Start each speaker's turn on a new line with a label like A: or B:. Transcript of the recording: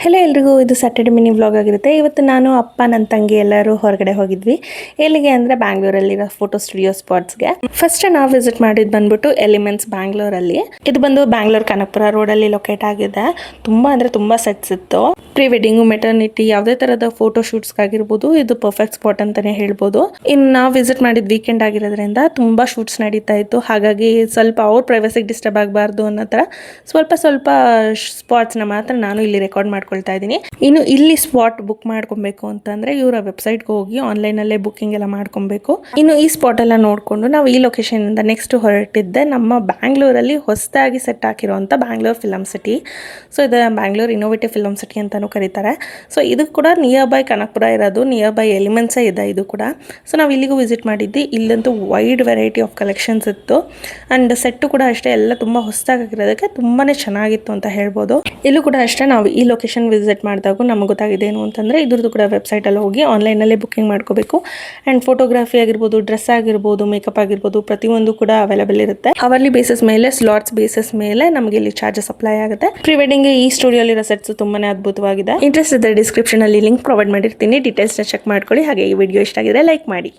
A: Hello ಎಲ್ರಿಗೂ, ಇದು Saturday mini vlog ಆಗಿರುತ್ತೆ. ಇವತ್ತು ನಾನು ಅಪ್ಪ ನನ್ನ ತಂಗಿ ಎಲ್ಲರೂ ಹೊರಗಡೆ ಹೋಗಿದ್ವಿ. ಎಲ್ಲಿಗೆ ಅಂದರೆ ಬ್ಯಾಂಗ್ಳೂರಲ್ಲಿರೋ ಫೋಟೋ ಸ್ಟುಡಿಯೋ ಸ್ಪಾಟ್ಸ್ಗೆ. ಫಸ್ಟ್ ನಾವು ವಿಸಿಟ್ ಮಾಡಿದ್ದು ಬಂದ್ಬಿಟ್ಟು ಎಲಿಮೆಂಟ್ಸ್ ಬ್ಯಾಂಗ್ಳೂರಲ್ಲಿ. ಇದು ಬಂದು ಬ್ಯಾಂಗ್ಳೂರ್ ಕನಕಪುರ ರೋಡಲ್ಲಿ ಲೊಕೇಟ್ ಆಗಿದೆ. ತುಂಬ ಸೆಟ್ಸ್ ಇತ್ತು. ಪ್ರೀ ವೆಡ್ಡಿಂಗು, ಮೆಟರ್ನಿಟಿ, ಯಾವುದೇ ಥರದ ಫೋಟೋ ಶೂಟ್ಸ್ಗಾಗಿರ್ಬೋದು ಇದು ಪರ್ಫೆಕ್ಟ್ ಸ್ಪಾಟ್ ಅಂತಲೇ ಹೇಳ್ಬೋದು. ಇನ್ನು ನಾವು ವಿಸಿಟ್ ಮಾಡಿದ ವೀಕೆಂಡ್ ಆಗಿರೋದ್ರಿಂದ ತುಂಬ ಶೂಟ್ಸ್ ನಡೀತಾ ಇತ್ತು. ಹಾಗಾಗಿ ಸ್ವಲ್ಪ ಅವ್ರ ಪ್ರೈವಸಿಗೆ ಡಿಸ್ಟರ್ಬ್ ಆಗಬಾರ್ದು ಅನ್ನೋ ಥರ ಸ್ವಲ್ಪ ಸ್ಪಾಟ್ಸ್ನ ಮಾತ್ರ ನಾನು ಇಲ್ಲಿ ರೆಕಾರ್ಡ್ ಮಾಡ್ಕೊಳ್ತಾ ಇದ್ದೀನಿ. ಇನ್ನು ಇಲ್ಲಿ ಸ್ಪಾಟ್ ಬುಕ್ ಮಾಡ್ಕೊಬೇಕು ಅಂತಂದರೆ ಇವರ ವೆಬ್ಸೈಟ್ಗೆ ಹೋಗಿ ಆನ್ಲೈನಲ್ಲೇ ಬುಕ್ಕಿಂಗ್ ಎಲ್ಲ ಮಾಡ್ಕೊಬೇಕು. ಇನ್ನು ಈ ಸ್ಪಾಟ್ ಎಲ್ಲ ನೋಡಿಕೊಂಡು ನಾವು ಈ ಲೊಕೇಶನಿಂದ ನೆಕ್ಸ್ಟ್ ಹೊರಟಿದ್ದೆ ನಮ್ಮ ಬ್ಯಾಂಗ್ಳೂರಲ್ಲಿ ಹೊಸದಾಗಿ ಸೆಟ್ ಹಾಕಿರುವಂಥ ಬ್ಯಾಂಗ್ಳೂರ್ ಫಿಲಮ್ ಸಿಟಿ. ಸೊ ಇದು ಬ್ಯಾಂಗ್ಳೂರ್ ಇನ್ನೋವೇಟಿವ್ ಫಿಲಮ್ ಸಿಟಿ ಅಂತಲೂ ಕರೀತಾರೆ. ಸೊ ಇದು ಕೂಡ ನಿಯರ್ ಬೈ ಕನಕಪುರ ಇರೋದು, ನಿಯರ್ ಬೈ ಎಲಿಮೆಂಟ್ಸೇ ಇದೆ ಇದು ಕೂಡ. ಸೊ ನಾವು ಇಲ್ಲಿಗೂ ವಿಸಿಟ್ ಮಾಡಿದ್ವಿ. ಇಲ್ಲಂತೂ ವೈಡ್ ವೆರೈಟಿ ಆಫ್ ಕಲೆಕ್ಷನ್ಸ್ ಇತ್ತು. ಆ್ಯಂಡ್ ಸೆಟ್ಟು ಕೂಡ ಅಷ್ಟೇ ಎಲ್ಲ ತುಂಬ ಹೊಸದಾಗಿರೋದಕ್ಕೆ ತುಂಬಾ ಚೆನ್ನಾಗಿತ್ತು ಅಂತ ಹೇಳ್ಬೋದು. ಇಲ್ಲೂ ಕೂಡ ಅಷ್ಟೇ ನಾವು ಈ ಲೊಕೇಶನ್ ವಿಸಿಟ್ ಮಾಡಿದಾಗ ನಮಗೆ ಗೊತ್ತಾಗಿದೆ ಏನು ಅಂತಂದರೆ ಇದ್ರದ್ದು ಕೂಡ ವೆಬ್ಸೈಟಲ್ಲಿ ಹೋಗಿ ಆನ್ಲೈನಲ್ಲೇ ಬುಕ್ಕಿಂಗ್ ಮಾಡ್ಕೋಬೇಕು. ಆ್ಯಂಡ್ ಫೋಟೋಗ್ರಫಿ ಆಗಿರ್ಬೋದು, ಡ್ರೆಸ್ ಆಗಿರ್ಬೋದು, ಮೇಕಪ್ ಆಗಿರ್ಬೋದು ಪ್ರತಿಯೊಂದು ಕೂಡ ಅವೈಲೇಬಲ್ ಇರುತ್ತೆ. ಅವರ್ಲಿ ಬೇಸಿಸ್ ಮೇಲೆ, ಸ್ಲಾಟ್ಸ್ ಬೇಸಿಸ್ ಮೇಲೆ ನಮಗೆ ಇಲ್ಲಿ ಚಾರ್ಜಸ್ ಅಪ್ಲೈ ಆಗುತ್ತೆ. ಪ್ರೀ ವೆಡ್ಡಿಂಗ್ಗೆ ಈ ಸ್ಟುಡಿಯೋಲಿರೋ ಸೆಟ್ಸ್ ತುಂಬಾನೇ ಅದ್ಭುತವಾಗಿದೆ. ಇಂಟ್ರೆಸ್ಟ್ ಇದ್ದರೆ ಡಿಸ್ಕ್ರಿಪ್ಷನಲ್ಲಿ ಲಿಂಕ್ ಪ್ರೊವೈಡ್ ಮಾಡಿರ್ತೀನಿ, ಡೀಟೇಲ್ಸ್ನ ಚೆಕ್ ಮಾಡ್ಕೊಳ್ಳಿ. ಹಾಗೆ ಈ ವಿಡಿಯೋ ಇಷ್ಟ ಆಗಿದೆ ಲೈಕ್ ಮಾಡಿ.